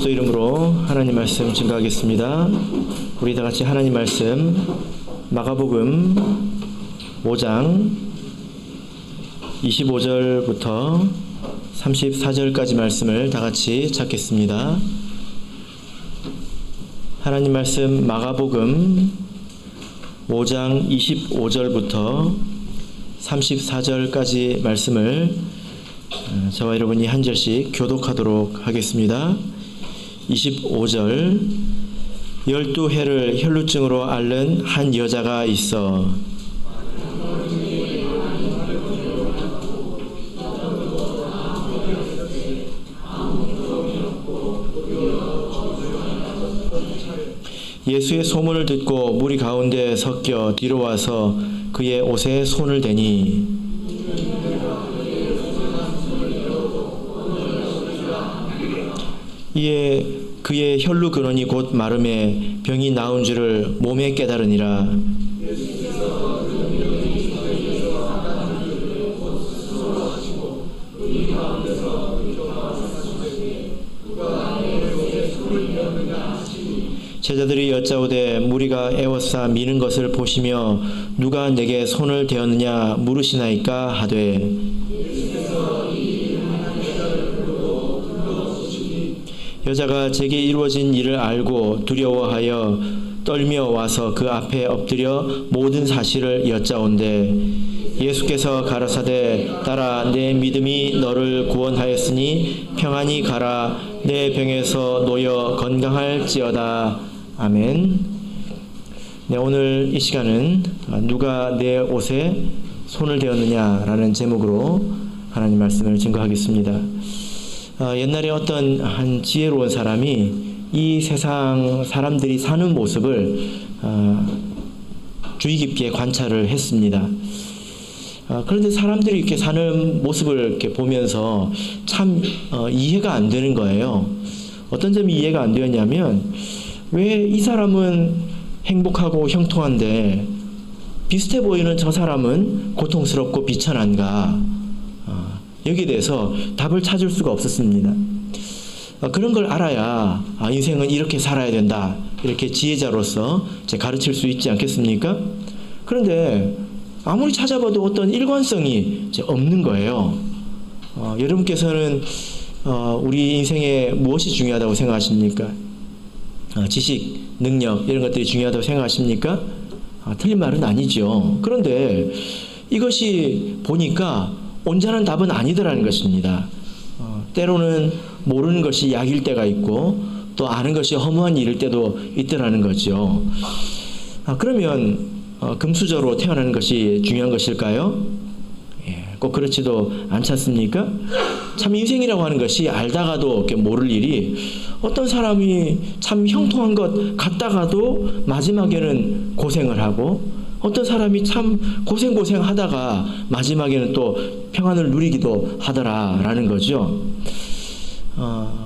예수 이름으로 하나님 말씀 증거하겠습니다. 우리 다 같이 하나님 말씀 마가복음 5장 25절부터 34절까지 말씀을 다 같이 찾겠습니다. 하나님 말씀 마가복음 5장 25절부터 34절까지 말씀을 저와 여러분이 한 절씩 교독하도록 하겠습니다. 25절. 12해를 혈루증으로 앓는 한 여자가 있어 예수의 소문을 듣고 무리 가운데 섞여 뒤로 와서 그의 옷에 손을 대니 이에 그의 혈루 근원이 곧 마름에 병이 나은 줄을 몸에 깨달으니라. 제자들이 여짜오되 무리가 애워싸 미는 것을 보시며 누가 내게 손을 대었느냐 물으시나이까 하되 여자가 제게 이루어진 일을 알고 두려워하여 떨며 와서 그 앞에 엎드려 모든 사실을 여짜온대 예수께서 가라사대 따라 내 믿음이 너를 구원하였으니 평안히 가라 내 병에서 놓여 건강할지어다. 아멘. 네, 오늘 이 시간은 누가 내 옷에 손을 대었느냐라는 제목으로 하나님 말씀을 증거하겠습니다. 옛날에 어떤 한 지혜로운 사람이 이 세상 사람들이 사는 모습을 주의 깊게 관찰을 했습니다. 그런데 사람들이 이렇게 사는 모습을 이렇게 보면서 참 이해가 안 되는 거예요. 어떤 점이 이해가 안 되었냐면 왜 이 사람은 행복하고 형통한데 비슷해 보이는 저 사람은 고통스럽고 비천한가? 여기에 대해서 답을 찾을 수가 없었습니다. 그런 걸 알아야 인생은 이렇게 살아야 된다. 이렇게 지혜자로서 가르칠 수 있지 않겠습니까? 그런데 아무리 찾아봐도 어떤 일관성이 없는 거예요. 여러분께서는 우리 인생에 무엇이 중요하다고 생각하십니까? 지식, 능력 이런 것들이 중요하다고 생각하십니까? 틀린 말은 아니죠. 그런데 이것이 보니까 온전한 답은 아니더라는 것입니다. 때로는 모르는 것이 약일 때가 있고 또 아는 것이 허무한 일일 때도 있더라는 거죠. 그러면 금수저로 태어나는 것이 중요한 것일까요? 꼭 그렇지도 않지 않습니까? 참 인생이라고 하는 것이 알다가도 이렇게 모를 일이 어떤 사람이 참 형통한 것 같다가도 마지막에는 고생을 하고 어떤 사람이 참 고생하다가 마지막에는 또 평안을 누리기도 하더라라는 거죠.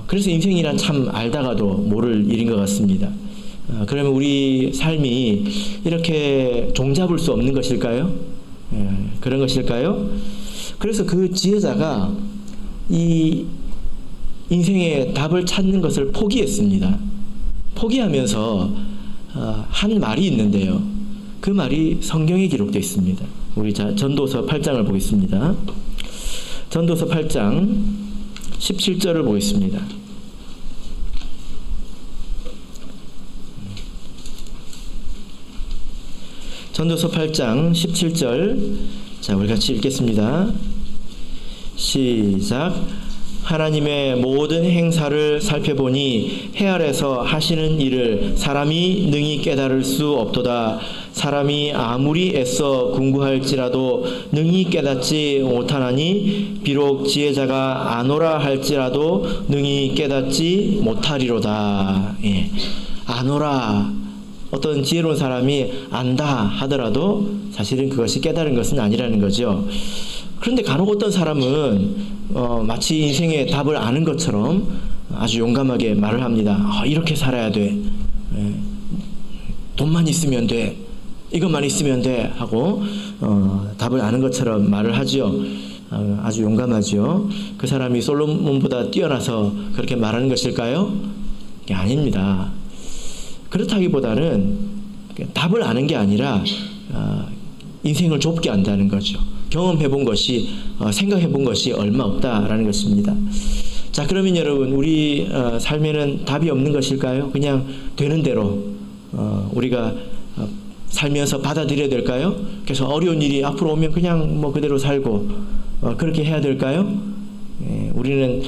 그래서 인생이란 참 알다가도 모를 일인 것 같습니다. 그러면 우리 삶이 이렇게 종잡을 수 없는 것일까요? 그런 것일까요? 그래서 그 지혜자가 이 인생의 답을 찾는 것을 포기했습니다. 포기하면서 한 말이 있는데요. 그 말이 성경에 기록되어 있습니다. 우리 전도서 8장을 보겠습니다. 전도서 8장 17절을 보겠습니다. 전도서 8장 17절. 자, 우리 같이 읽겠습니다. 시작. 하나님의 모든 행사를 살펴보니 해 아래서 하시는 일을 사람이 능히 깨달을 수 없도다. 사람이 아무리 애써 궁구할지라도 능히 깨닫지 못하나니 비록 지혜자가 아노라 할지라도 능히 깨닫지 못하리로다. 아노라, 어떤 지혜로운 사람이 안다 하더라도 사실은 그것이 깨달은 것은 아니라는 거죠. 그런데 간혹 어떤 사람은 마치 인생의 답을 아는 것처럼 아주 용감하게 말을 합니다. 이렇게 살아야 돼. 돈만 있으면 돼. 이것만 있으면 돼. 하고 답을 아는 것처럼 말을 하죠. 아주 용감하죠. 그 사람이 솔로몬보다 뛰어나서 그렇게 말하는 것일까요? 게 아닙니다. 그렇다기보다는 답을 아는 게 아니라 인생을 좁게 안다는 거죠. 경험해 본 것이 생각해 본 것이 얼마 없다라는 것입니다. 자, 그러면 여러분, 우리 삶에는 답이 없는 것일까요? 그냥 되는 대로 우리가 살면서 받아들여야 될까요? 그래서 어려운 일이 앞으로 오면 그냥 뭐 그대로 살고 그렇게 해야 될까요? 우리는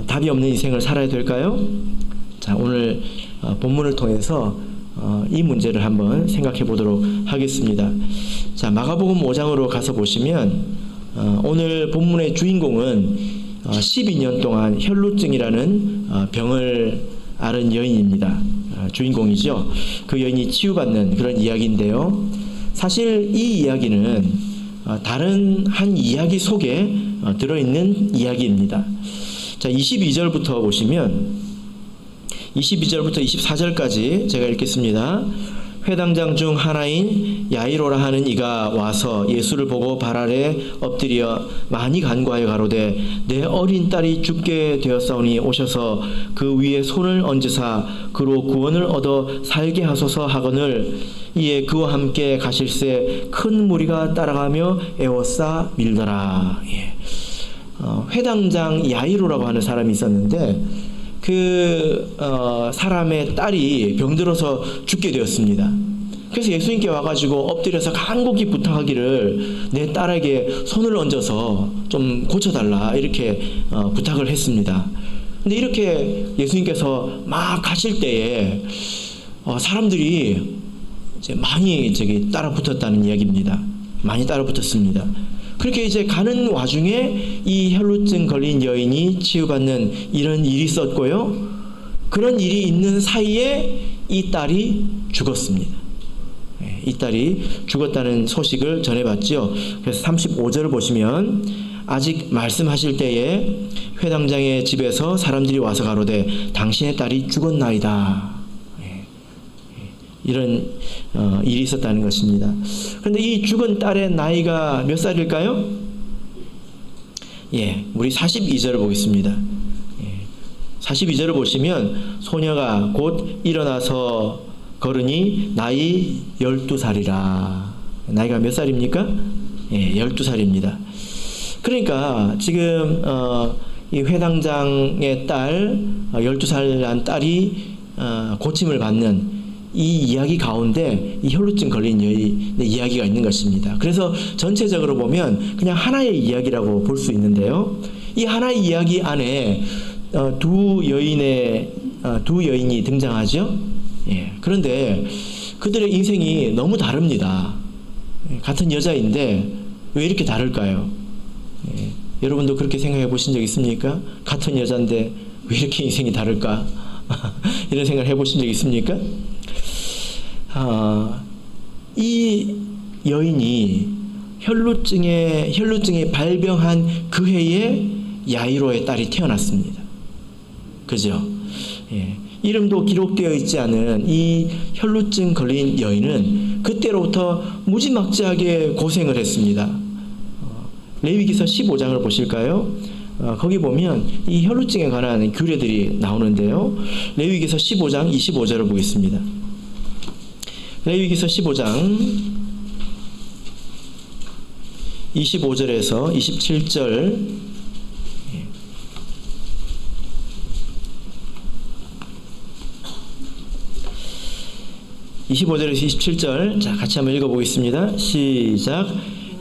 답이 없는 인생을 살아야 될까요? 자, 오늘 본문을 통해서 이 문제를 한번 생각해 보도록 하겠습니다. 자, 마가복음 5장으로 가서 보시면 오늘 본문의 주인공은 12년 동안 혈루증이라는 병을 앓은 여인입니다. 주인공이죠. 그 여인이 치유받는 그런 이야기인데요. 사실 이 이야기는 다른 한 이야기 속에 들어있는 이야기입니다. 자, 22절부터 보시면 22절부터 24절까지 제가 읽겠습니다. 회당장 중 하나인 야이로라 하는 이가 와서 예수를 보고 발 아래 엎드려 많이 간구하여 가로되 내 어린 딸이 죽게 되었사오니 오셔서 그 위에 손을 얹으사 그로 구원을 얻어 살게 하소서 하거늘 이에 그와 함께 가실새 큰 무리가 따라가며 에워싸 밀더라. 회당장 야이로라고 하는 사람이 있었는데 그 사람의 딸이 병들어서 죽게 되었습니다. 그래서 예수님께 와가지고 엎드려서 간곡히 부탁하기를 내 딸에게 손을 얹어서 좀 고쳐달라 이렇게 부탁을 했습니다. 근데 이렇게 예수님께서 막 가실 때에 사람들이 이제 많이 따라 붙었다는 이야기입니다. 많이 따라 붙었습니다. 그렇게 이제 가는 와중에 이 혈루증 걸린 여인이 치유받는 이런 일이 있었고요. 그런 일이 있는 사이에 이 딸이 죽었습니다. 이 딸이 죽었다는 소식을 전해봤죠. 그래서 35절을 보시면 아직 말씀하실 때에 회당장의 집에서 사람들이 와서 가로되 당신의 딸이 죽었나이다. 이런 일이 있었다는 것입니다. 그런데 이 죽은 딸의 나이가 몇 살일까요? 우리 42절을 보겠습니다. 42절을 보시면 소녀가 곧 일어나서 걸으니 나이 12살이라. 나이가 몇 살입니까? 12살입니다. 그러니까 지금 이 회당장의 딸 12살 난 딸이 고침을 받는 이 이야기 가운데 이 혈루증 걸린 여인의 이야기가 있는 것입니다. 그래서 전체적으로 보면 그냥 하나의 이야기라고 볼 수 있는데요. 이 하나의 이야기 안에 두 여인이 등장하죠. 그런데 그들의 인생이 너무 다릅니다. 같은 여자인데 왜 이렇게 다를까요? 여러분도 그렇게 생각해 보신 적 있습니까? 같은 여자인데 왜 이렇게 인생이 다를까? 이런 생각을 해보신 적 있습니까? 이 여인이 혈루증에 발병한 그 해에 야이로의 딸이 태어났습니다. 그죠? 이름도 기록되어 있지 않은 이 혈루증 걸린 여인은 그때로부터 무지막지하게 고생을 했습니다. 레위기서 15장을 보실까요? 거기 보면 이 혈루증에 관한 규례들이 나오는데요. 레위기서 15장 25절을 보겠습니다. 레위기서 15장 25절에서 27절 25절에서 27절 자 같이 한번 읽어보겠습니다. 시작.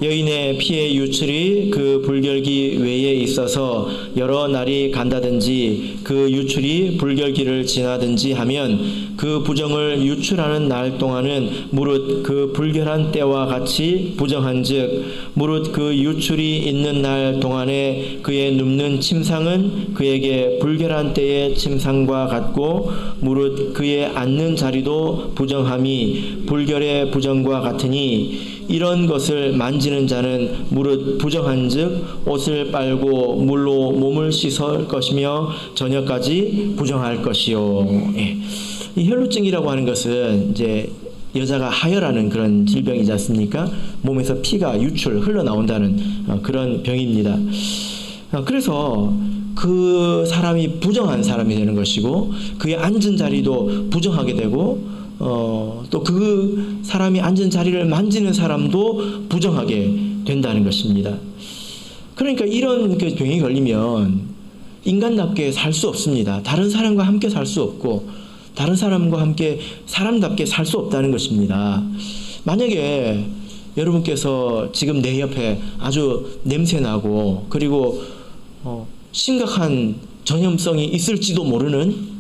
여인의 피의 유출이 그 불결기 외에 있어서 여러 날이 간다든지 그 유출이 불결기를 지나든지 하면 그 부정을 유출하는 날 동안은 무릇 그 불결한 때와 같이 부정한즉 무릇 그 유출이 있는 날 동안에 그의 눕는 침상은 그에게 불결한 때의 침상과 같고 무릇 그의 앉는 자리도 부정함이 불결의 부정과 같으니 이런 것을 만지는 자는 무릇 부정한즉 옷을 빨고 물로 몸을 씻을 것이며 저녁까지 부정할 것이요. 이 혈루증이라고 하는 것은 이제 여자가 하혈하는 그런 질병이지 않습니까? 몸에서 피가 흘러나온다는 그런 병입니다. 그래서 그 사람이 부정한 사람이 되는 것이고 그의 앉은 자리도 부정하게 되고 또 그 사람이 앉은 자리를 만지는 사람도 부정하게 된다는 것입니다. 그러니까 이런 그 병이 걸리면 인간답게 살 수 없습니다. 다른 사람과 함께 살 수 없고 다른 사람과 함께 사람답게 살 수 없다는 것입니다. 만약에 여러분께서 지금 내 옆에 아주 냄새나고 그리고 심각한 전염성이 있을지도 모르는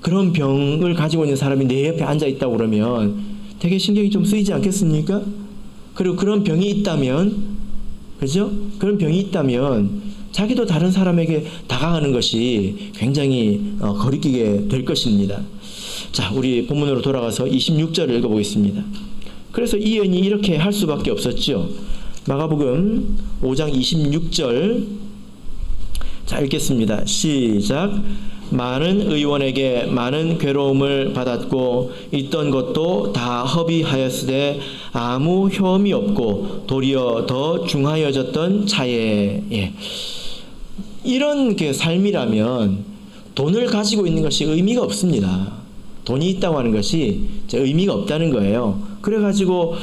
그런 병을 가지고 있는 사람이 내 옆에 앉아 있다고 그러면 되게 신경이 좀 쓰이지 않겠습니까? 그리고 그런 병이 있다면, 그죠? 그런 병이 있다면 자기도 다른 사람에게 다가가는 것이 굉장히 거리끼게 될 것입니다. 자, 우리 본문으로 돌아가서 26절을 읽어보겠습니다. 그래서 이 여인이 이렇게 할 수밖에 없었죠. 마가복음 5장 26절 자, 읽겠습니다. 시작. 많은 의원에게 많은 괴로움을 받았고 있던 것도 다 허비하였으되 아무 효험이 없고 도리어 더 중하여졌던 차에. 예. 이런 그 삶이라면 돈을 가지고 있는 것이 의미가 없습니다. 돈이 있다고 하는 것이 의미가 없다는 거예요. 그래가지고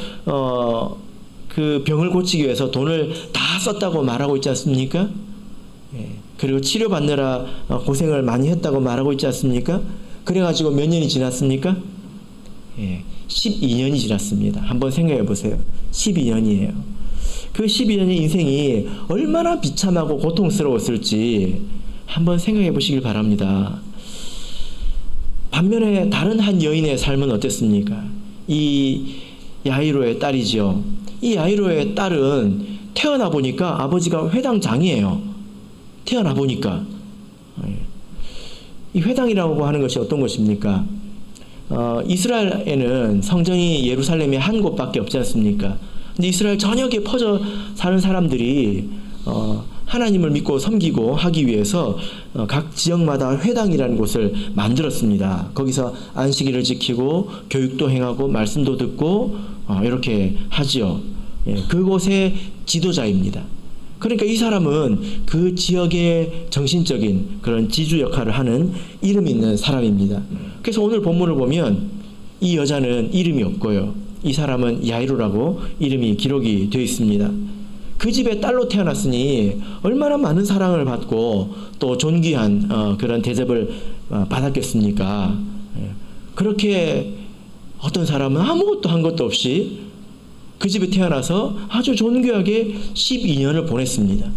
그 병을 고치기 위해서 돈을 다 썼다고 말하고 있지 않습니까? 예. 그리고 치료받느라 고생을 많이 했다고 말하고 있지 않습니까? 그래가지고 몇 년이 지났습니까? 예, 12년이 지났습니다. 한번 생각해 보세요. 12년이에요. 그 12년의 인생이 얼마나 비참하고 고통스러웠을지 한번 생각해 보시길 바랍니다. 반면에 다른 한 여인의 삶은 어땠습니까? 이 야이로의 딸이지요. 이 야이로의 딸은 태어나 보니까 아버지가 회당장이에요. 태어나 보니까. 이 회당이라고 하는 것이 어떤 것입니까? 이스라엘에는 성전이 예루살렘에 한 곳밖에 없지 않습니까? 근데 이스라엘 전역에 퍼져 사는 사람들이 하나님을 믿고 섬기고 하기 위해서 각 지역마다 회당이라는 곳을 만들었습니다. 거기서 안식일을 지키고 교육도 행하고 말씀도 듣고 이렇게 하지요. 그곳의 지도자입니다. 그러니까 이 사람은 그 지역의 정신적인 그런 지주 역할을 하는 이름 있는 사람입니다. 그래서 오늘 본문을 보면 이 여자는 이름이 없고요. 이 사람은 야이로라고 이름이 기록이 되어 있습니다. 그 집에 딸로 태어났으니 얼마나 많은 사랑을 받고 또 존귀한 그런 대접을 받았겠습니까? 그렇게 어떤 사람은 아무것도 한 것도 없이 그 집에 태어나서 아주 존귀하게 12년을 보냈습니다.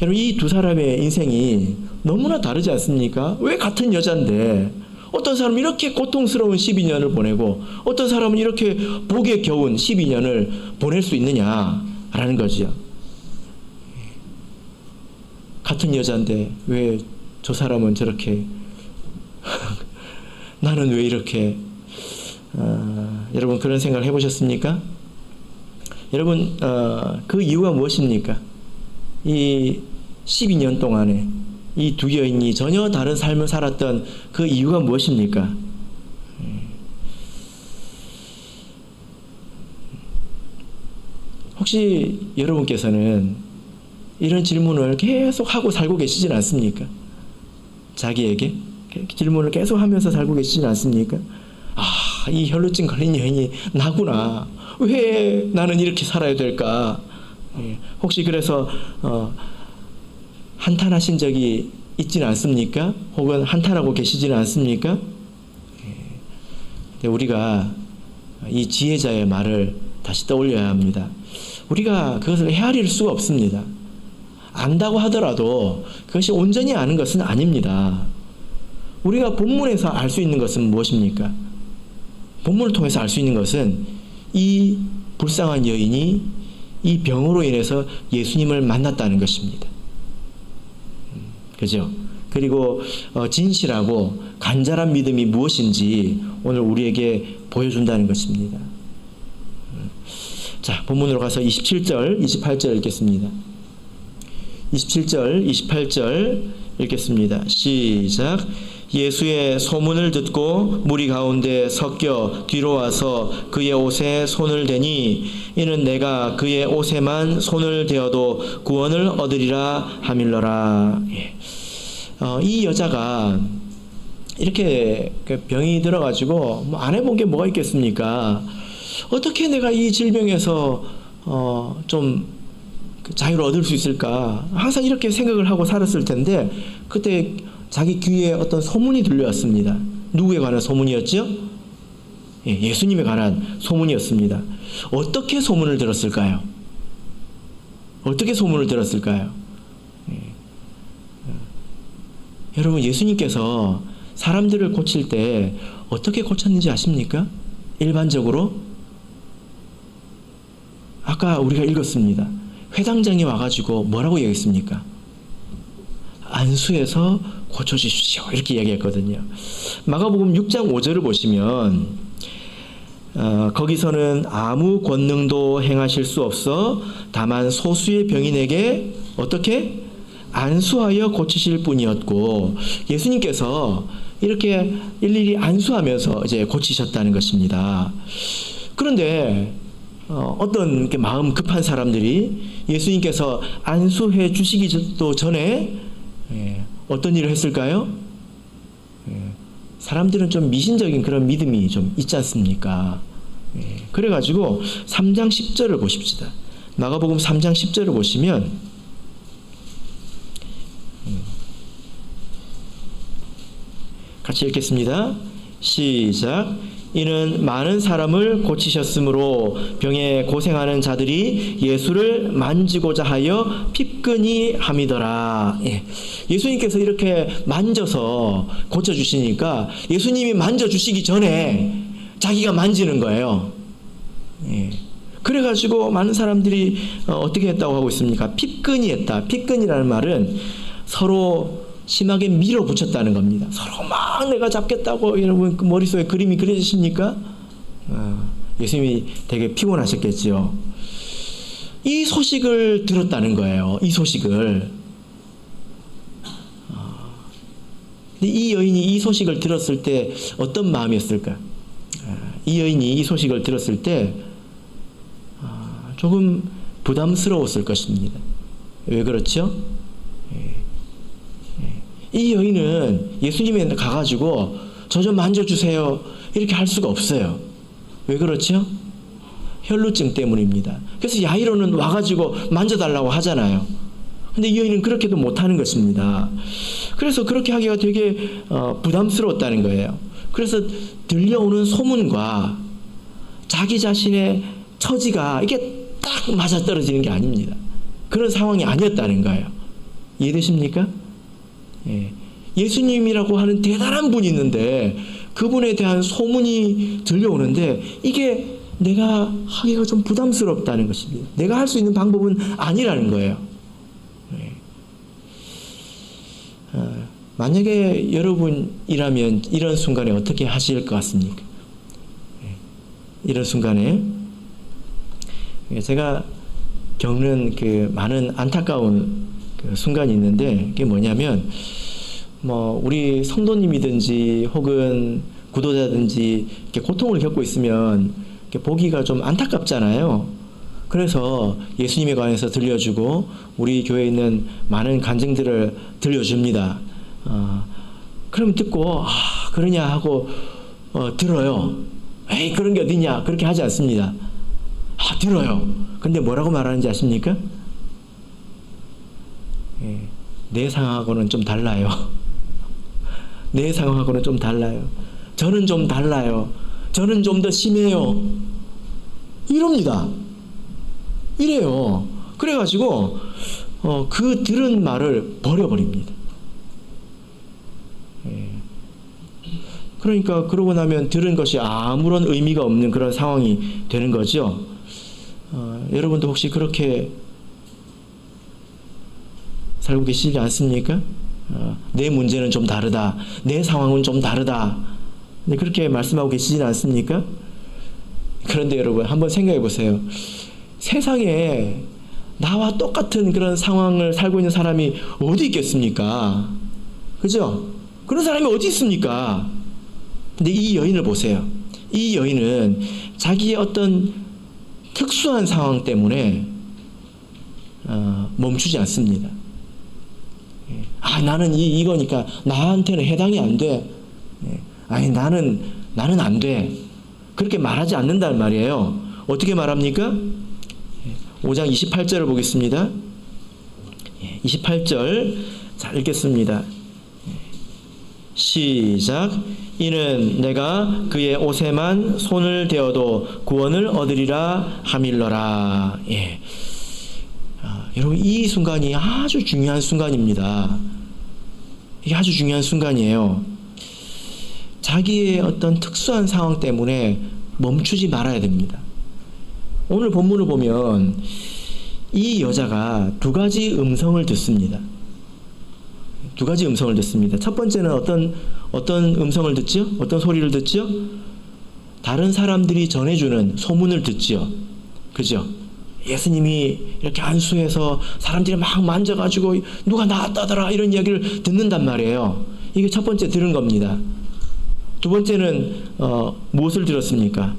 여러분, 이 두 사람의 인생이 너무나 다르지 않습니까? 왜 같은 여자인데 어떤 사람은 이렇게 고통스러운 12년을 보내고 어떤 사람은 이렇게 복에 겨운 12년을 보낼 수 있느냐라는 거죠. 같은 여자인데 왜 저 사람은 저렇게 나는 왜 이렇게 여러분 그런 생각을 해보셨습니까? 여러분 그 이유가 무엇입니까? 이 12년 동안에 이 두 여인이 전혀 다른 삶을 살았던 그 이유가 무엇입니까? 혹시 여러분께서는 이런 질문을 계속 하고 살고 계시진 않습니까? 자기에게 질문을 계속 하면서 살고 계시진 않습니까? 아, 이 혈루증 걸린 여인이 나구나. 왜 나는 이렇게 살아야 될까? 혹시 그래서 한탄하신 적이 있지는 않습니까? 혹은 한탄하고 계시지는 않습니까? 우리가 이 지혜자의 말을 다시 떠올려야 합니다. 우리가 그것을 헤아릴 수가 없습니다. 안다고 하더라도 그것이 온전히 아는 것은 아닙니다. 우리가 본문에서 알 수 있는 것은 무엇입니까? 본문을 통해서 알 수 있는 것은 이 불쌍한 여인이 이 병으로 인해서 예수님을 만났다는 것입니다. 그죠? 그리고 진실하고 간절한 믿음이 무엇인지 오늘 우리에게 보여준다는 것입니다. 자, 본문으로 가서 27절, 28절 읽겠습니다. 27절, 28절 읽겠습니다. 시작. 예수의 소문을 듣고 무리 가운데 섞여 뒤로 와서 그의 옷에 손을 대니 이는 내가 그의 옷에만 손을 대어도 구원을 얻으리라 하밀러라. 예. 이 여자가 이렇게 병이 들어가지고 뭐 안 해본 게 뭐가 있겠습니까? 어떻게 내가 이 질병에서 좀 자유를 얻을 수 있을까? 항상 이렇게 생각을 하고 살았을 텐데 그때 자기 귀에 어떤 소문이 들려왔습니다. 누구에 관한 소문이었죠? 예수님에 관한 소문이었습니다. 어떻게 소문을 들었을까요? 어떻게 소문을 들었을까요? 여러분, 예수님께서 사람들을 고칠 때 어떻게 고쳤는지 아십니까? 일반적으로 아까 우리가 읽었습니다. 회당장이 와가지고 뭐라고 얘기했습니까? 안수해서 고쳐주십시오, 이렇게 얘기했거든요. 마가복음 6장 5절을 보시면 거기서는 아무 권능도 행하실 수 없어 다만 소수의 병인에게 어떻게 안수하여 고치실 뿐이었고, 예수님께서 이렇게 일일이 안수하면서 이제 고치셨다는 것입니다. 그런데 어떤 마음 급한 사람들이 예수님께서 안수해 주시기도 전에 어떤 일을 했을까요? 사람들은 좀 미신적인 그런 믿음이 좀 있지 않습니까? 그래가지고 3장 10절을 보십시다. 마가복음 3장 10절을 보시면 같이 읽겠습니다. 시작. 이는 많은 사람을 고치셨으므로 병에 고생하는 자들이 예수를 만지고자 하여 핍근히 함이더라. 예수님께서 이렇게 만져서 고쳐주시니까 예수님이 만져주시기 전에 자기가 만지는 거예요. 그래가지고 많은 사람들이 어떻게 했다고 하고 있습니까? 핍근히 했다. 핍근이라는 말은 서로 심하게 밀어붙였다는 겁니다. 서로 막 내가 잡겠다고. 여러분 그 머릿속에 그림이 그려지십니까? 예수님이 되게 피곤하셨겠지요. 이 소식을 들었다는 거예요. 이 소식을. 이 여인이 이 소식을 들었을 때 어떤 마음이었을까? 이 여인이 이 소식을 들었을 때 조금 부담스러웠을 것입니다. 왜 그렇죠? 이 여인은 예수님에 가가지고 저 좀 만져주세요 이렇게 할 수가 없어요. 왜 그렇죠? 혈루증 때문입니다. 그래서 야이로는 와가지고 만져달라고 하잖아요. 근데 이 여인은 그렇게도 못하는 것입니다. 그래서 그렇게 하기가 되게 부담스러웠다는 거예요. 그래서 들려오는 소문과 자기 자신의 처지가 이게 딱 맞아떨어지는 게 아닙니다. 그런 상황이 아니었다는 거예요. 이해되십니까? 예수님이라고 하는 대단한 분이 있는데 그분에 대한 소문이 들려오는데 이게 내가 하기가 좀 부담스럽다는 것입니다. 내가 할 수 있는 방법은 아니라는 거예요. 만약에 여러분이라면 이런 순간에 어떻게 하실 것 같습니까? 이런 순간에 제가 겪는 그 많은 안타까운 그 순간이 있는데 그게 뭐냐면 우리 성도님이든지 혹은 구도자든지 이렇게 고통을 겪고 있으면 이렇게 보기가 좀 안타깝잖아요. 그래서 예수님에 관해서 들려주고 우리 교회에 있는 많은 간증들을 들려줍니다. 그럼 듣고 그러냐 하고 들어요. 에이 그런 게 어디냐 그렇게 하지 않습니다. 들어요. 근데 뭐라고 말하는지 아십니까? 내 상황하고는 좀 달라요. 내 상황하고는 좀 달라요. 저는 좀 달라요. 저는 좀 더 심해요. 이럽니다. 이래요. 그래가지고 그 들은 말을 버려버립니다. 그러니까 그러고 나면 들은 것이 아무런 의미가 없는 그런 상황이 되는 거죠. 여러분도 혹시 그렇게 살고 계시지 않습니까? 내 문제는 좀 다르다. 내 상황은 좀 다르다. 그렇게 말씀하고 계시지는 않습니까? 그런데 여러분 한번 생각해 보세요. 세상에 나와 똑같은 그런 상황을 살고 있는 사람이 어디 있겠습니까? 그죠? 그런 사람이 어디 있습니까? 근데 이 여인을 보세요. 이 여인은 자기의 어떤 특수한 상황 때문에 멈추지 않습니다. 나는 이거니까 나한테는 해당이 안 돼. 아니 나는 안 돼. 그렇게 말하지 않는다는 말이에요. 어떻게 말합니까? 5장 28절을 보겠습니다. 28절 자 읽겠습니다. 시작. 이는 내가 그의 옷에만 손을 대어도 구원을 얻으리라 하밀러라. 여러분 이 순간이 아주 중요한 순간입니다. 이게 아주 중요한 순간이에요. 자기의 어떤 특수한 상황 때문에 멈추지 말아야 됩니다. 오늘 본문을 보면 이 여자가 두 가지 음성을 듣습니다. 두 가지 음성을 듣습니다. 첫 번째는 어떤 음성을 듣죠? 어떤 소리를 듣죠? 다른 사람들이 전해주는 소문을 듣죠. 그죠? 예수님이 이렇게 안수해서 사람들이 막 만져가지고 누가 나았다더라 이런 이야기를 듣는단 말이에요. 이게 첫 번째 들은 겁니다. 두 번째는 무엇을 들었습니까?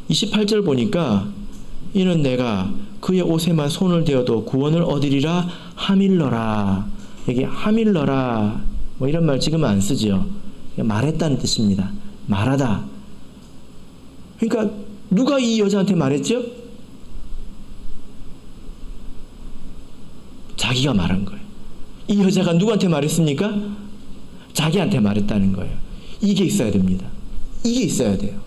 28절 보니까 이는 내가 그의 옷에만 손을 대어도 구원을 얻으리라 하밀러라. 여기 하밀러라 뭐 이런 말 지금 안 쓰죠. 말했다는 뜻입니다. 말하다. 그러니까 누가 이 여자한테 말했죠? 자기가 말한 거예요. 이 여자가 누구한테 말했습니까? 자기한테 말했다는 거예요. 이게 있어야 됩니다. 이게 있어야 돼요.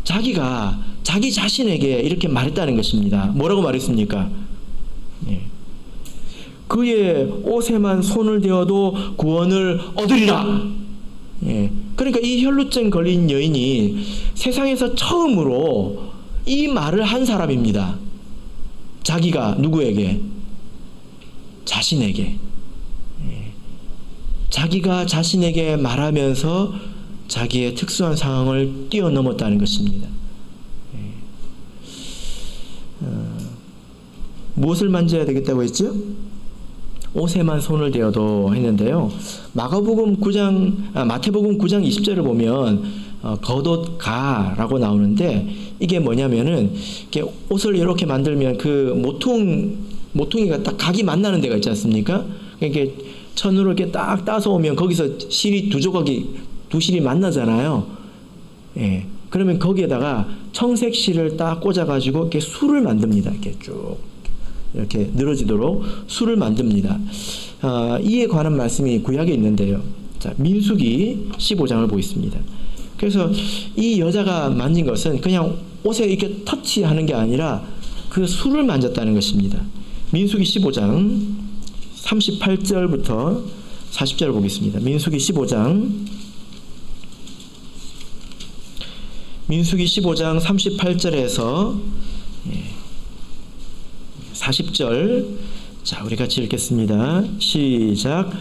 자기가 자기 자신에게 이렇게 말했다는 것입니다. 뭐라고 말했습니까? 그의 옷에만 손을 대어도 구원을 얻으리라. 그러니까 이 혈루증 걸린 여인이 세상에서 처음으로 이 말을 한 사람입니다. 자기가 누구에게? 자신에게. 자기가 자신에게 말하면서 자기의 특수한 상황을 뛰어넘었다는 것입니다. 무엇을 만져야 되겠다고 했죠? 옷에만 손을 대어도 했는데요. 마태복음 9장 20절을 보면 겉옷 가라고 나오는데 이게 뭐냐면은 이렇게 옷을 이렇게 만들면 그 모퉁이가 딱 각이 만나는 데가 있지 않습니까? 이렇게 천으로 이렇게 딱 따서 오면 거기서 실이 두 실이 만나잖아요. 그러면 거기에다가 청색 실을 딱 꽂아가지고 이렇게 술을 만듭니다. 이렇게 쭉 이렇게 늘어지도록 술을 만듭니다. 이에 관한 말씀이 구약에 있는데요. 자, 민수기 15장을 보겠습니다. 그래서 이 여자가 만진 것은 그냥 옷에 이렇게 터치하는 게 아니라 그 술을 만졌다는 것입니다. 민수기 15장 38절부터 40절을 보겠습니다. 민수기 15장 38절에서 40절 자 우리 같이 읽겠습니다. 시작.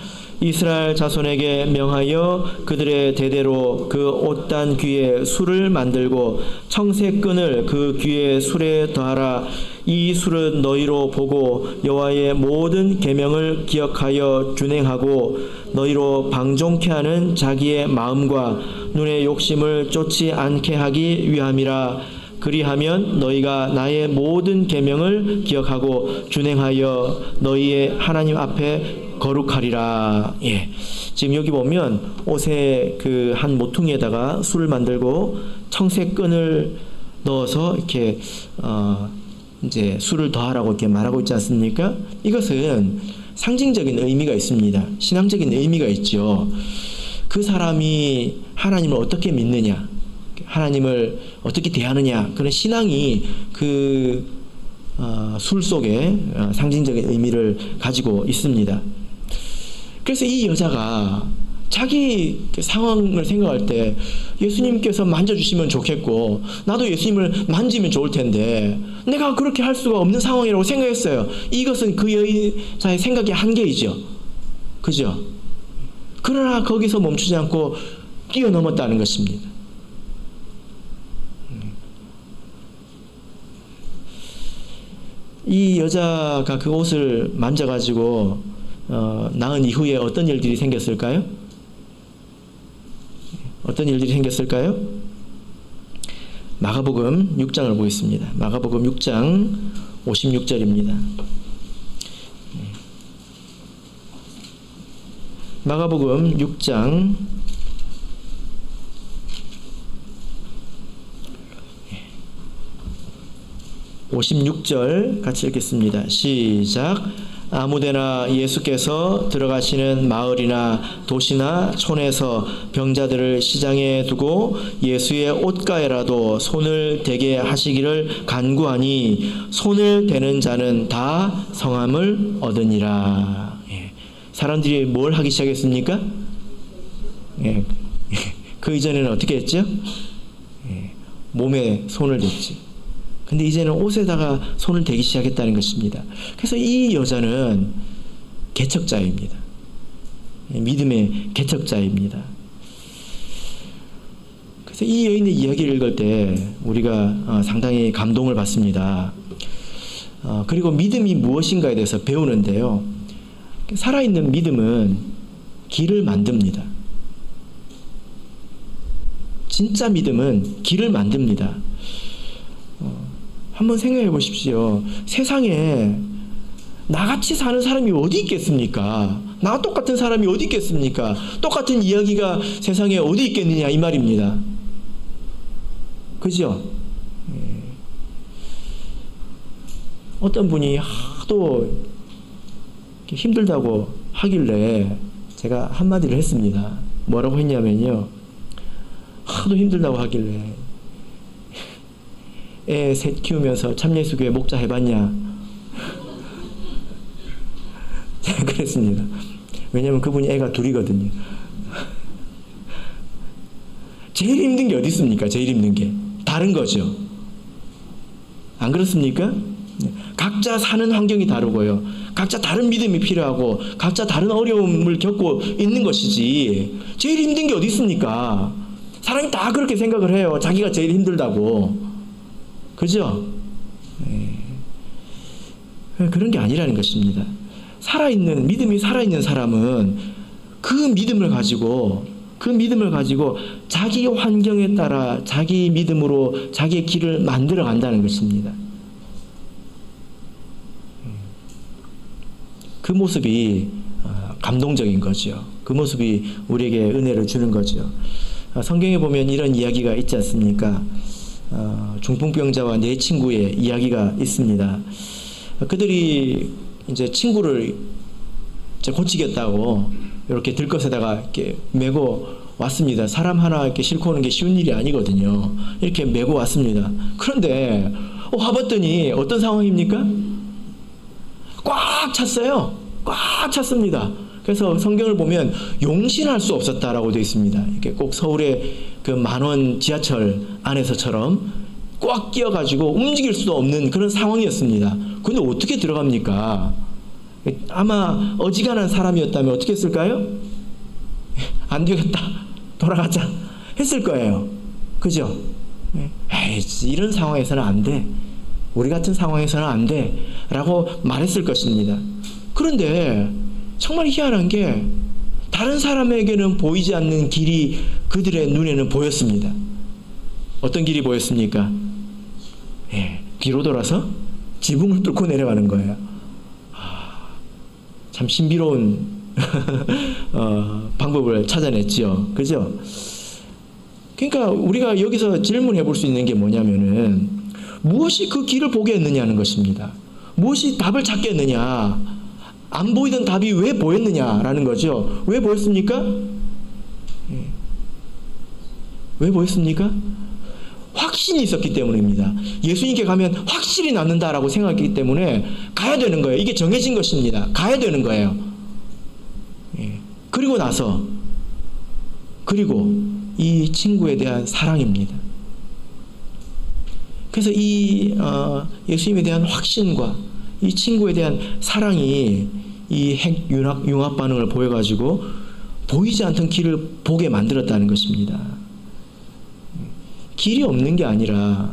이스라엘 자손에게 명하여 그들의 대대로 그 옷단 귀에 술을 만들고 청색 끈을 그 귀에 술에 더하라. 이 술은 너희로 보고 여호와의 모든 계명을 기억하여 준행하고 너희로 방종케 하는 자기의 마음과 눈의 욕심을 쫓지 않게 하기 위함이라. 그리하면 너희가 나의 모든 계명을 기억하고 준행하여 너희의 하나님 앞에 거룩하리라. 지금 여기 보면 옷에 그 한 모퉁이에다가 술을 만들고 청색 끈을 넣어서 이렇게 이제 술을 더하라고 이렇게 말하고 있지 않습니까? 이것은 상징적인 의미가 있습니다. 신앙적인 의미가 있죠. 그 사람이 하나님을 어떻게 믿느냐, 하나님을 어떻게 대하느냐, 그런 신앙이 그 술 속에 상징적인 의미를 가지고 있습니다. 그래서 이 여자가 자기 상황을 생각할 때 예수님께서 만져주시면 좋겠고 나도 예수님을 만지면 좋을 텐데 내가 그렇게 할 수가 없는 상황이라고 생각했어요. 이것은 그 여자의 생각의 한계이죠. 그죠? 그러나 거기서 멈추지 않고 뛰어넘었다는 것입니다. 이 여자가 그 옷을 만져가지고 낳은 이후에 어떤 일들이 생겼을까요? 어떤 일들이 생겼을까요? 마가복음 6장을 보겠습니다. 마가복음 6장 56절입니다. 마가복음 6장 56절 같이 읽겠습니다. 시작. 아무데나 예수께서 들어가시는 마을이나 도시나 촌에서 병자들을 시장에 두고 예수의 옷가에라도 손을 대게 하시기를 간구하니 손을 대는 자는 다 성함을 얻으니라. 사람들이 뭘 하기 시작했습니까? 그 이전에는 어떻게 했죠? 몸에 손을 댔지. 근데 이제는 옷에다가 손을 대기 시작했다는 것입니다. 그래서 이 여자는 개척자입니다. 믿음의 개척자입니다. 그래서 이 여인의 이야기를 읽을 때 우리가 상당히 감동을 받습니다. 그리고 믿음이 무엇인가에 대해서 배우는데요. 살아있는 믿음은 길을 만듭니다. 진짜 믿음은 길을 만듭니다. 한번 생각해 보십시오. 세상에 나같이 사는 사람이 어디 있겠습니까? 나와 똑같은 사람이 어디 있겠습니까? 똑같은 이야기가 세상에 어디 있겠느냐 이 말입니다. 그죠? 어떤 분이 하도 힘들다고 하길래 제가 한마디를 했습니다. 뭐라고 했냐면요. 하도 힘들다고 하길래 애 셋 키우면서 참예수교회 목자 해봤냐? 제가 그랬습니다. 왜냐하면 그분이 애가 둘이거든요. 제일 힘든 게 어디 있습니까? 제일 힘든 게 다른 거죠. 안 그렇습니까? 각자 사는 환경이 다르고요. 각자 다른 믿음이 필요하고 각자 다른 어려움을 겪고 있는 것이지 제일 힘든 게 어디 있습니까? 사람이 다 그렇게 생각을 해요. 자기가 제일 힘들다고. 그죠? 그런 게 아니라는 것입니다. 살아있는, 믿음이 살아있는 사람은 그 믿음을 가지고 자기 환경에 따라 자기 믿음으로 자기의 길을 만들어 간다는 것입니다. 그 모습이 감동적인 거죠. 그 모습이 우리에게 은혜를 주는 거죠. 성경에 보면 이런 이야기가 있지 않습니까? 중풍병자와 네 친구의 이야기가 있습니다. 그들이 이제 친구를 이제 고치겠다고 이렇게 들것에다가 이렇게 메고 왔습니다. 사람 하나 이렇게 싣고 오는 게 쉬운 일이 아니거든요. 이렇게 메고 왔습니다. 그런데 와봤더니 어떤 상황입니까? 꽉 찼어요. 꽉 찼습니다. 그래서 성경을 보면 용신할 수 없었다라고 되어 있습니다. 이렇게 꼭 서울의 그 만원 지하철 안에서처럼 꽉 끼어가지고 움직일 수도 없는 그런 상황이었습니다. 근데 어떻게 들어갑니까? 아마 어지간한 사람이었다면 어떻게 했을까요? 안 되겠다. 돌아가자. 했을 거예요. 그죠? 에이, 이런 상황에서는 안 돼. 우리 같은 상황에서는 안 돼. 라고 말했을 것입니다. 그런데 정말 희한한 게 다른 사람에게는 보이지 않는 길이 그들의 눈에는 보였습니다. 어떤 길이 보였습니까? 뒤로 돌아서 지붕을 뚫고 내려가는 거예요. 참 신비로운 방법을 찾아냈죠. 그죠? 그러니까 우리가 여기서 질문해 볼 수 있는 게 뭐냐면은 무엇이 그 길을 보게 했느냐는 것입니다. 무엇이 답을 찾게 했느냐? 안 보이던 답이 왜 보였느냐라는 거죠. 왜 보였습니까? 왜 보였습니까? 확신이 있었기 때문입니다. 예수님께 가면 확실히 낫는다라고 생각했기 때문에 가야 되는 거예요. 이게 정해진 것입니다. 가야 되는 거예요. 그리고 나서 이 친구에 대한 사랑입니다. 그래서 이 예수님에 대한 확신과 이 친구에 대한 사랑이 이 핵 융합 반응을 보여가지고 보이지 않던 길을 보게 만들었다는 것입니다. 길이 없는 게 아니라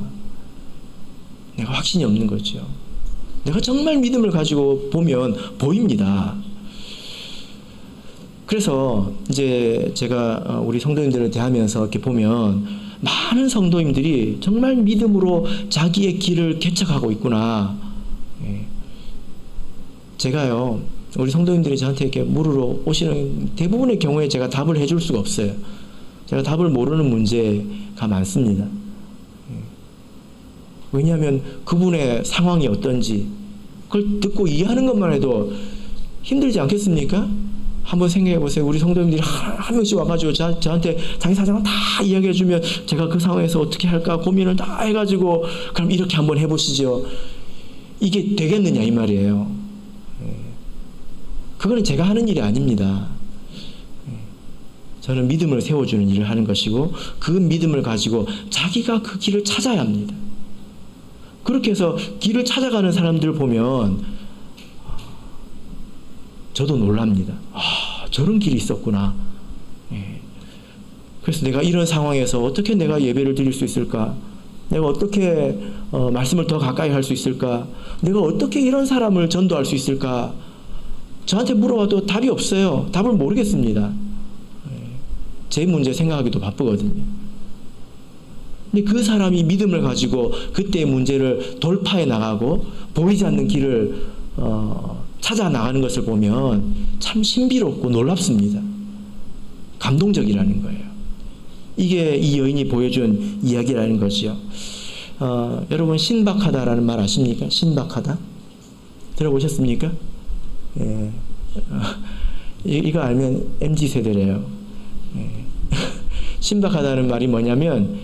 내가 확신이 없는 거죠. 내가 정말 믿음을 가지고 보면 보입니다. 그래서 이제 제가 우리 성도님들을 대하면서 이렇게 보면 많은 성도님들이 정말 믿음으로 자기의 길을 개척하고 있구나. 제가요 우리 성도님들이 저한테 이렇게 물으러 오시는 대부분의 경우에 제가 답을 해줄 수가 없어요. 제가 답을 모르는 문제가 많습니다. 왜냐하면 그분의 상황이 어떤지 그걸 듣고 이해하는 것만 해도 힘들지 않겠습니까? 한번 생각해 보세요. 우리 성도님들이 한 명씩 와가지고 저한테 자기 사정을 다 이야기해주면 제가 그 상황에서 어떻게 할까 고민을 다 해가지고 그럼 이렇게 한번 해보시죠. 이게 되겠느냐 이 말이에요. 그거는 제가 하는 일이 아닙니다. 저는 믿음을 세워주는 일을 하는 것이고 그 믿음을 가지고 자기가 그 길을 찾아야 합니다. 그렇게 해서 길을 찾아가는 사람들을 보면 저도 놀랍니다. 저런 길이 있었구나. 그래서 내가 이런 상황에서 어떻게 내가 예배를 드릴 수 있을까? 내가 어떻게 말씀을 더 가까이 할 수 있을까? 내가 어떻게 이런 사람을 전도할 수 있을까? 저한테 물어봐도 답이 없어요. 답을 모르겠습니다. 제 문제 생각하기도 바쁘거든요. 근데 그 사람이 믿음을 가지고 그때의 문제를 돌파해 나가고 보이지 않는 길을 찾아 나가는 것을 보면 참 신비롭고 놀랍습니다. 감동적이라는 거예요. 이게 이 여인이 보여준 이야기라는 거지요. 여러분 신박하다라는 말 아십니까? 신박하다? 들어보셨습니까? 예. 이거 알면 MZ세대래요. 예. 신박하다는 말이 뭐냐면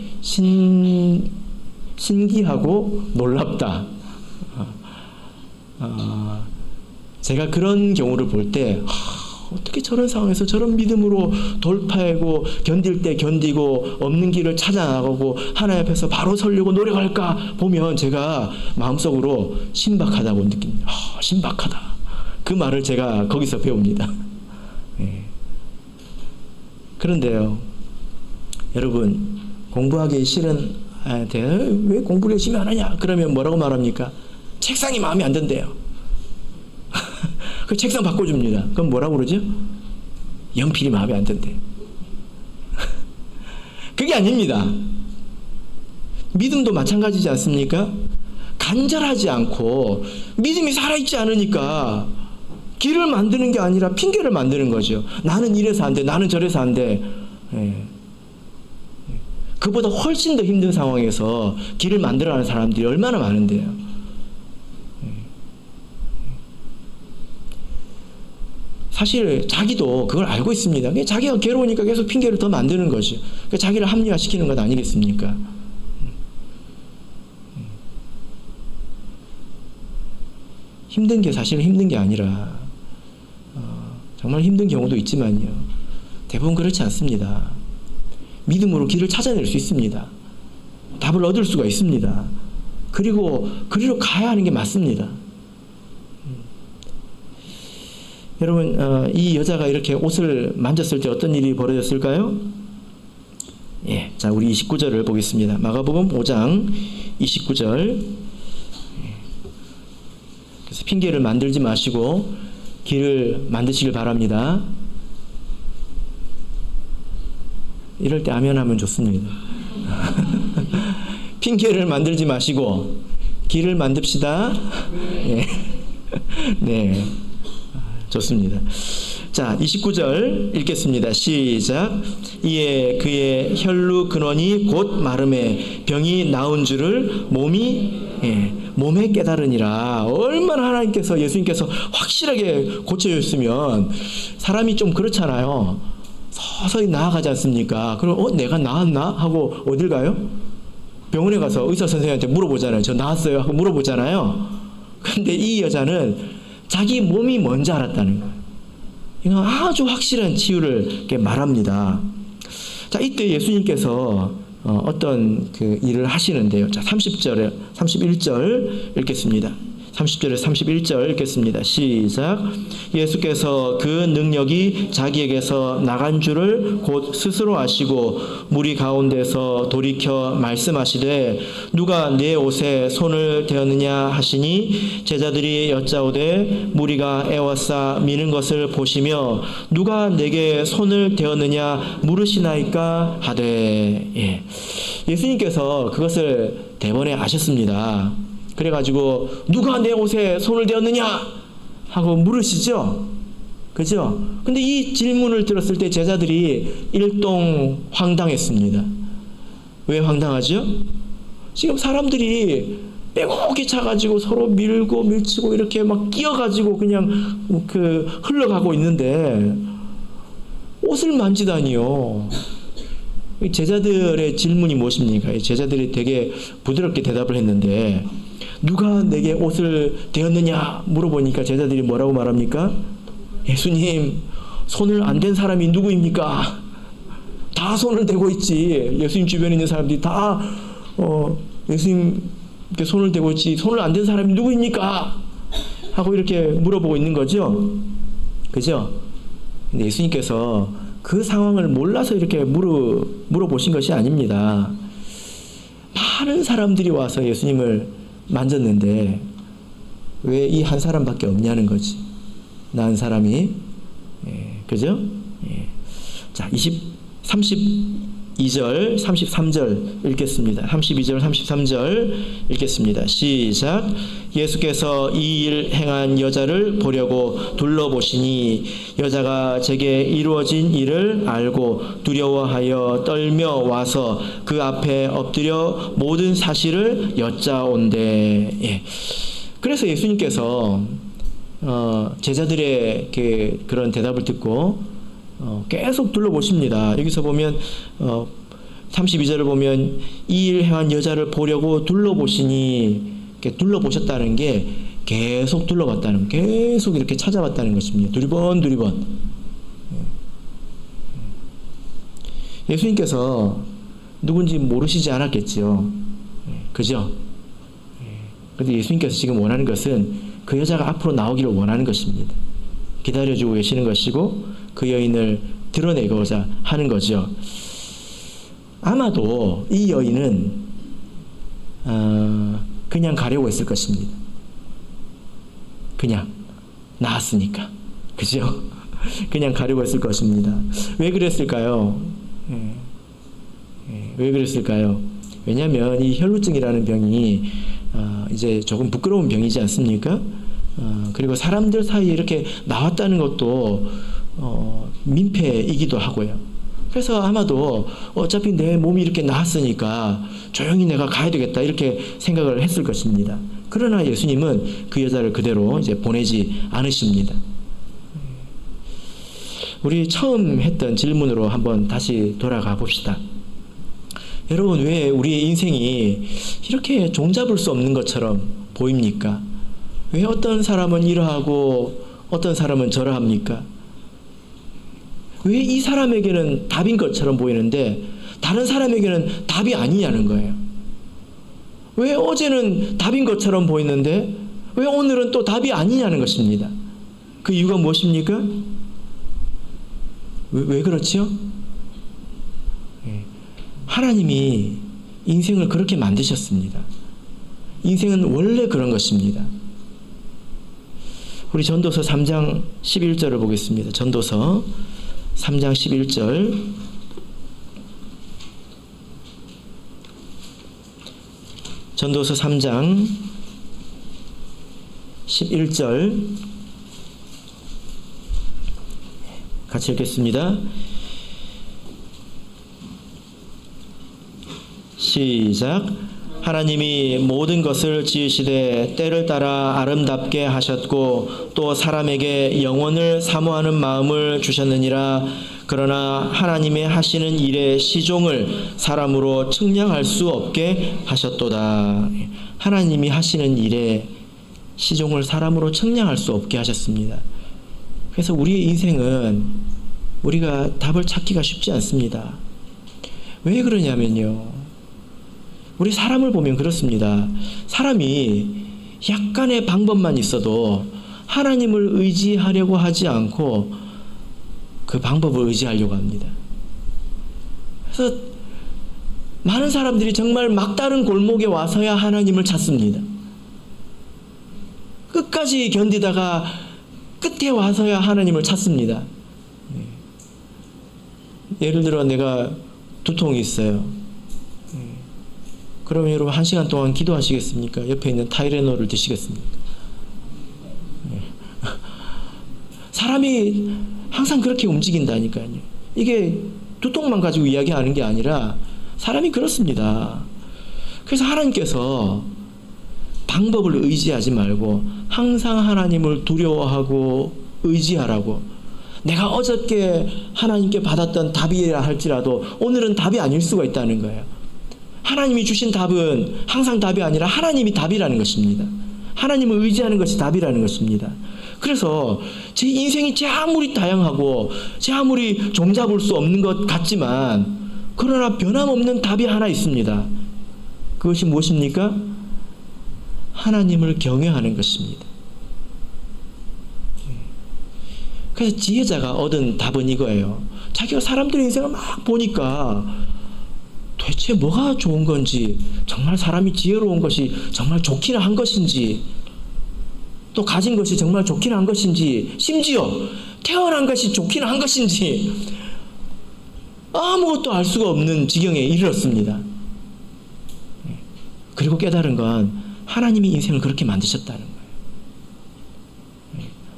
신기하고 놀랍다. 제가 그런 경우를 볼 때 어떻게 저런 상황에서 저런 믿음으로 돌파하고 견딜 때 견디고 없는 길을 찾아나가고 하나님 앞에서 바로 서려고 노력할까 보면 제가 마음속으로 신박하다고 느낍니다. 신박하다. 그 말을 제가 거기서 배웁니다. 예. 그런데요, 여러분 공부하기 싫은 아이한테 왜 공부를 열심히 안 하냐? 그러면 뭐라고 말합니까? 책상이 마음에 안 든대요. 그 책상 바꿔줍니다. 그럼 뭐라고 그러죠? 연필이 마음에 안 든대. 그게 아닙니다. 믿음도 마찬가지지 않습니까? 간절하지 않고 믿음이 살아있지 않으니까 길을 만드는 게 아니라 핑계를 만드는 거죠. 나는 이래서 안 돼. 나는 저래서 안 돼. 예. 그보다 훨씬 더 힘든 상황에서 길을 만들어가는 사람들이 얼마나 많은데요. 사실 자기도 그걸 알고 있습니다. 자기가 괴로우니까 계속 핑계를 더 만드는 거죠. 그러니까 자기를 합리화시키는 것 아니겠습니까? 힘든 게 사실은 힘든 게 아니라 정말 힘든 경우도 있지만요. 대부분 그렇지 않습니다. 믿음으로 길을 찾아낼 수 있습니다. 답을 얻을 수가 있습니다. 그리고 그리로 가야 하는 게 맞습니다. 여러분 이 여자가 이렇게 옷을 만졌을 때 어떤 일이 벌어졌을까요? 예, 자 우리 29절을 보겠습니다. 마가복음 5장 29절. 그래서 핑계를 만들지 마시고 길을 만드시길 바랍니다. 이럴 때 아멘 하면 좋습니다. 핑계를 만들지 마시고 길을 만듭시다. 예. 네. 좋습니다. 자, 29절 읽겠습니다. 시작. 이에 그의 혈루 근원이 곧 마름에 병이 나은 줄을 몸에 깨달으니라. 얼마나 하나님께서 예수님께서 확실하게 고쳐줬으면 사람이 좀 그렇잖아요. 서서히 나아가지 않습니까? 그럼 내가 나았나? 하고 어딜 가요? 병원에 가서 의사 선생님한테 물어보잖아요. 저 나았어요? 하고 물어보잖아요. 근데 이 여자는 자기 몸이 뭔지 알았다는 거예요. 이건 아주 확실한 치유를 이렇게 말합니다. 자, 이때 예수님께서 어떤 그 일을 하시는데요. 자, 30절에 31절 읽겠습니다. 30절에 31절 읽겠습니다. 시작. 예수께서 그 능력이 자기에게서 나간 줄을 곧 스스로 아시고 무리 가운데서 돌이켜 말씀하시되 누가 내 옷에 손을 대었느냐 하시니 제자들이 여짜오되 무리가 애워싸 미는 것을 보시며 누가 내게 손을 대었느냐 물으시나이까 하되. 예. 예수님께서 그것을 대번에 아셨습니다. 그래가지고 누가 내 옷에 손을 대었느냐 하고 물으시죠? 그죠? 근데 이 질문을 들었을 때 제자들이 일동 황당했습니다. 왜 황당하죠? 지금 사람들이 빼곡히 차가지고 서로 밀고 밀치고 이렇게 막 끼어가지고 그냥 흘러가고 있는데 옷을 만지다니요. 제자들의 질문이 무엇입니까? 제자들이 되게 부드럽게 대답을 했는데 누가 내게 옷을 대었느냐 물어보니까 제자들이 뭐라고 말합니까? 예수님, 손을 안 댄 사람이 누구입니까? 다 손을 대고 있지. 예수님 주변에 있는 사람들이 다 예수님께 손을 대고 있지. 손을 안 댄 사람이 누구입니까? 하고 이렇게 물어보고 있는 거죠. 그죠? 근데 예수님께서 그 상황을 몰라서 이렇게 물어보신 것이 아닙니다. 많은 사람들이 와서 예수님을 만졌는데 왜 이 한 사람밖에 없냐는 거지. 나 한 사람이. 그죠? 자, 32절, 33절 읽겠습니다. 32절, 33절 읽겠습니다. 시작. 예수께서 이 일 행한 여자를 보려고 둘러보시니 여자가 제게 이루어진 일을 알고 두려워하여 떨며 와서 그 앞에 엎드려 모든 사실을 여짜온대. 그래서 예수님께서 제자들의 그런 대답을 듣고 계속 둘러보십니다. 여기서 보면 32절을 보면 이 일 행한 여자를 보려고 둘러보시니 둘러보셨다는 게 계속 둘러봤다는, 계속 이렇게 찾아봤다는 것입니다. 두리번. 예수님께서 누군지 모르시지 않았겠지요. 그죠? 그런데 예수님께서 지금 원하는 것은 그 여자가 앞으로 나오기를 원하는 것입니다. 기다려주고 계시는 것이고 그 여인을 드러내고자 하는 거죠. 아마도 이 여인은 그냥 가려고 했을 것입니다. 그냥 나았으니까. 그죠? 그냥 가려고 했을 것입니다. 왜 그랬을까요? 왜 그랬을까요? 왜냐하면 이 혈루증이라는 병이 이제 조금 부끄러운 병이지 않습니까? 그리고 사람들 사이에 이렇게 나왔다는 것도 민폐이기도 하고요. 그래서 아마도 어차피 내 몸이 이렇게 나았으니까 조용히 내가 가야 되겠다 이렇게 생각을 했을 것입니다. 그러나 예수님은 그 여자를 그대로 이제 보내지 않으십니다. 우리 처음 했던 질문으로 한번 다시 돌아가 봅시다. 여러분, 왜 우리의 인생이 이렇게 종잡을 수 없는 것처럼 보입니까? 왜 어떤 사람은 이러하고 어떤 사람은 저러합니까? 왜 이 사람에게는 답인 것처럼 보이는데 다른 사람에게는 답이 아니냐는 거예요. 왜 어제는 답인 것처럼 보이는데 왜 오늘은 또 답이 아니냐는 것입니다. 그 이유가 무엇입니까? 왜 그렇지요? 하나님이 인생을 그렇게 만드셨습니다. 인생은 원래 그런 것입니다. 우리 전도서 3장 11절을 보겠습니다. 전도서 3장 11절. 전도서 3장 11절 같이 읽겠습니다. 시작. 하나님이 모든 것을 지으시되 때를 따라 아름답게 하셨고 또 사람에게 영원을 사모하는 마음을 주셨느니라. 그러나 하나님의 하시는 일의 시종을 사람으로 측량할 수 없게 하셨도다. 하나님이 하시는 일의 시종을 사람으로 측량할 수 없게 하셨습니다. 그래서 우리의 인생은 우리가 답을 찾기가 쉽지 않습니다. 왜 그러냐면요, 우리 사람을 보면 그렇습니다. 사람이 약간의 방법만 있어도 하나님을 의지하려고 하지 않고 그 방법을 의지하려고 합니다. 그래서 많은 사람들이 정말 막다른 골목에 와서야 하나님을 찾습니다. 끝까지 견디다가 끝에 와서야 하나님을 찾습니다. 예를 들어 내가 두통이 있어요. 그러면 여러분 1시간 동안 기도하시겠습니까? 옆에 있는 타이레놀을 드시겠습니까? 사람이 항상 그렇게 움직인다니까요. 이게 두통만 가지고 이야기하는 게 아니라 사람이 그렇습니다. 그래서 하나님께서 방법을 의지하지 말고 항상 하나님을 두려워하고 의지하라고. 내가 어저께 하나님께 받았던 답이라 할지라도 오늘은 답이 아닐 수가 있다는 거예요. 하나님이 주신 답은 항상 답이 아니라 하나님이 답이라는 것입니다. 하나님을 의지하는 것이 답이라는 것입니다. 그래서 제 인생이 제 아무리 다양하고 제 아무리 종잡을 수 없는 것 같지만 그러나 변함없는 답이 하나 있습니다. 그것이 무엇입니까? 하나님을 경외하는 것입니다. 그래서 지혜자가 얻은 답은 이거예요. 자기가 사람들의 인생을 막 보니까 도대체 뭐가 좋은 건지, 정말 사람이 지혜로운 것이 정말 좋기는 한 것인지, 또 가진 것이 정말 좋기는 한 것인지, 심지어 태어난 것이 좋기는 한 것인지 아무것도 알 수가 없는 지경에 이르렀습니다. 그리고 깨달은 건 하나님이 인생을 그렇게 만드셨다는 거예요.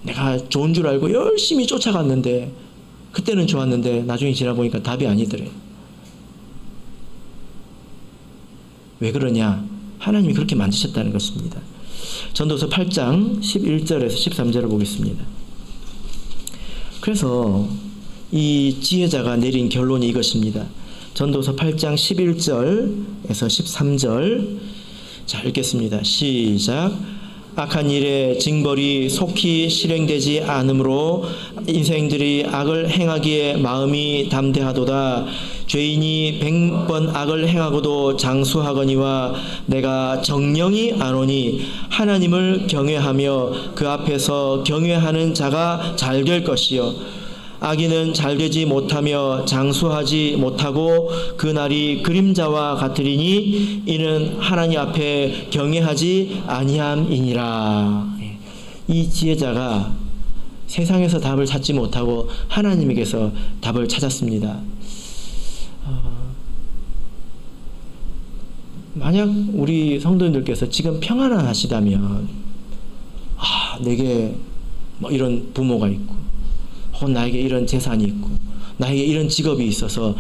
내가 좋은 줄 알고 열심히 쫓아갔는데 그때는 좋았는데 나중에 지나보니까 답이 아니더래. 왜 그러냐? 하나님이 그렇게 만드셨다는 것입니다. 전도서 8장 11절에서 13절을 보겠습니다. 그래서 이 지혜자가 내린 결론이 이것입니다. 전도서 8장 11절에서 13절. 자, 읽겠습니다. 시작. 악한 일의 징벌이 속히 실행되지 않으므로 인생들이 악을 행하기에 마음이 담대하도다. 죄인이 100번 악을 행하고도 장수하거니와 내가 정령이 아노니 하나님을 경외하며 그 앞에서 경외하는 자가 잘 될 것이요 악인은 잘되지 못하며 장수하지 못하고 그날이 그림자와 같으리니 이는 하나님 앞에 경외하지 아니함이니라. 이 지혜자가 세상에서 답을 찾지 못하고 하나님에게서 답을 찾았습니다. 만약 우리 성도님들께서 지금 평안하시다면 내게 뭐 이런 부모가 있고 나에게 이런 재산이 있고 나에게 이런 직업이 있어서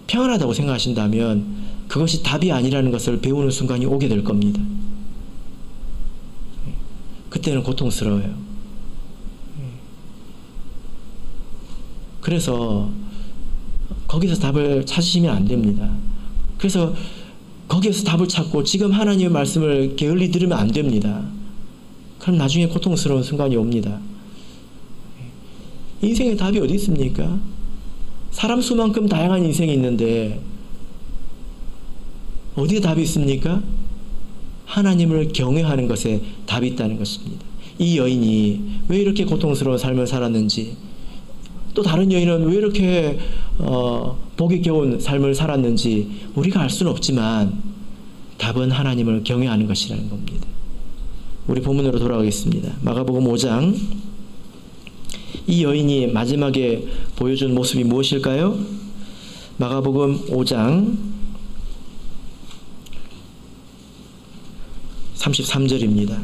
평안하다고 생각하신다면 그것이 답이 아니라는 것을 배우는 순간이 오게 될 겁니다. 그때는 고통스러워요. 그래서 거기서 답을 찾으시면 안 됩니다. 그래서 거기에서 답을 찾고 지금 하나님의 말씀을 게을리 들으면 안 됩니다. 그럼 나중에 고통스러운 순간이 옵니다. 인생의 답이 어디 있습니까? 사람 수만큼 다양한 인생이 있는데 어디에 답이 있습니까? 하나님을 경외하는 것에 답이 있다는 것입니다. 이 여인이 왜 이렇게 고통스러운 삶을 살았는지, 또 다른 여인은 왜 이렇게 복이 겨운 삶을 살았는지 우리가 알 수는 없지만 답은 하나님을 경외하는 것이라는 겁니다. 우리 본문으로 돌아가겠습니다. 마가복음 5장. 이 여인이 마지막에 보여준 모습이 무엇일까요? 마가복음 5장 33절입니다.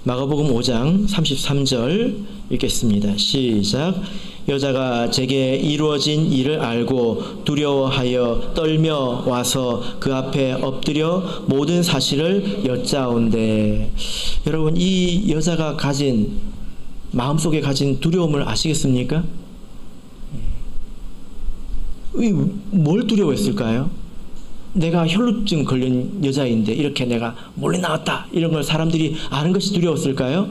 마가복음 5장 33절 읽겠습니다. 시작. 여자가 제게 이루어진 일을 알고 두려워하여 떨며 와서 그 앞에 엎드려 모든 사실을 여짜온대. 여러분, 이 여자가 가진 마음속에 가진 두려움을 아시겠습니까? 뭘 두려워했을까요? 내가 혈루증 걸린 여자인데 이렇게 내가 몰래 나왔다, 이런 걸 사람들이 아는 것이 두려웠을까요?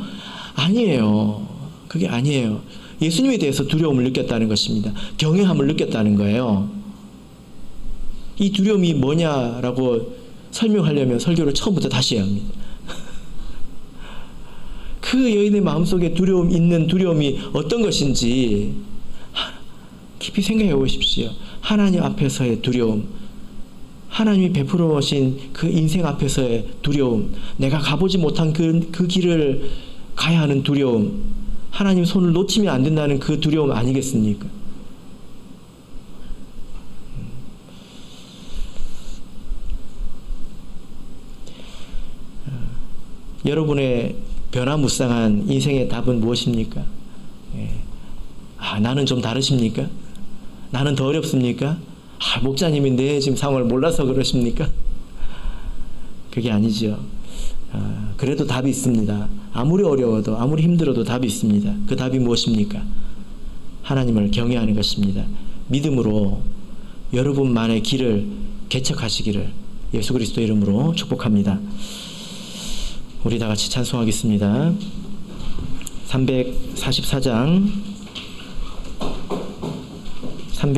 아니에요. 그게 아니에요. 예수님에 대해서 두려움을 느꼈다는 것입니다. 경외함을 느꼈다는 거예요. 이 두려움이 뭐냐라고 설명하려면 설교를 처음부터 다시 해야 합니다. 그 여인의 마음속에 있는 두려움이 어떤 것인지 깊이 생각해 보십시오. 하나님 앞에서의 두려움, 하나님이 베풀어 오신 그 인생 앞에서의 두려움, 내가 가보지 못한 그 길을 가야 하는 두려움, 하나님 손을 놓치면 안 된다는 그 두려움 아니겠습니까? 여러분의 변화무쌍한 인생의 답은 무엇입니까? 나는 좀 다르십니까? 나는 더 어렵습니까? 목자님이 내 지금 상황을 몰라서 그러십니까? 그게 아니죠. 그래도 답이 있습니다. 아무리 어려워도 아무리 힘들어도 답이 있습니다. 그 답이 무엇입니까? 하나님을 경외하는 것입니다. 믿음으로 여러분만의 길을 개척하시기를 예수 그리스도 이름으로 축복합니다. 우리 다 같이 찬송하겠습니다. 344장